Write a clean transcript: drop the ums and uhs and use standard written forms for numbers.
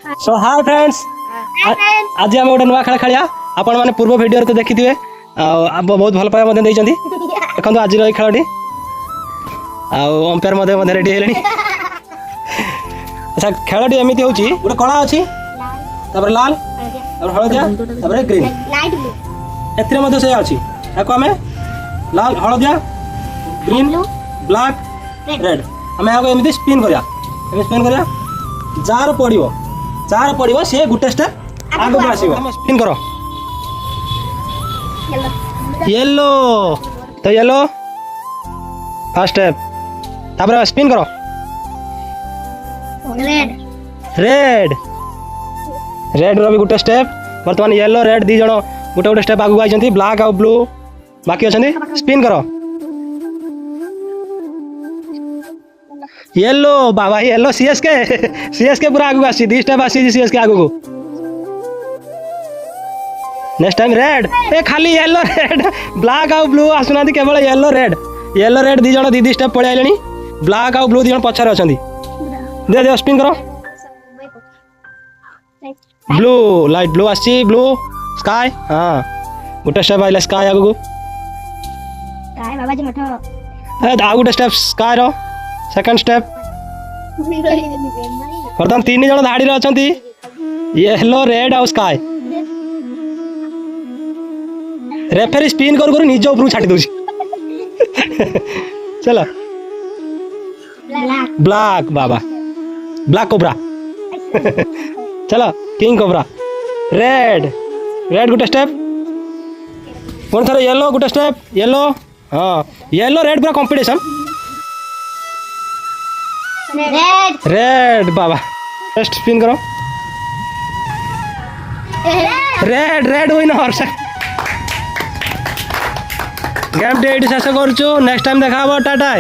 सो hi friends आज आम गोटे नुआ खेल खेलिया आपण मैंने पूर्व वीडियो तो देखी थे बहुत भल पाया देखते आज खेलटी अंपायर रेडी है। अच्छा खेलटी एमती हूँ गोटे कला अच्छी लाल हलदिया ग्रीन ए से अच्छी आम लाल हलदिया ग्रीन ब्लैक रेड आम एमती स्पिन करा जार पड़ो सी गोटे स्टेप आगे आसो स्पिन करो येलो तो येलो फर्स्ट स्टेप तापर स्पिन करो रेड रेड रो भी गोटे स्टेप बर्तमान येलो रेड दी जण गोटे गोटे स्टेप आगु आई ब्लैक और ब्लू बाकी अच्छा स्पिन करो येलो बाबा येलो सीएसके पूरा आगु आसी दी स्टेप आसी सीएसके आगु को नेक्स्ट टाइम रेड ए खाली येलो रेड ब्लैक और ब्लू आसुना केवल येलो रेड दी जण दी स्टेप पळै आइलेनी ब्लैक और ब्लू दी जण पछारे अछंती दे दे स्पिन करो ब्लू लाइट ब्लू आसी ब्लू स्काई हां गोटे स्टेप आइला स्काई आगु काय बाबा जी मठो ए आ गोटे स्टेप स्काई रो सेकंड स्टेप बर्तमान तीन जण धाड़ी रे अछंती येलो रेड और स्काई रेफरी स्पिन कर निज ऊपर छाटी दउची चलो ब्लैक बाबा ब्लैक कोबरा चलो किंग कोबरा रेड गोटे स्टेप कौन थोड़ा येलो गोटे स्टेप येलो हाँ येलो रेड पूरा कंपटीशन रेड बाबा नेक्स्ट स्पिन करो रेड विनर गेम डेट शेष करूँ नेक्स्ट टाइम देखा टाटा।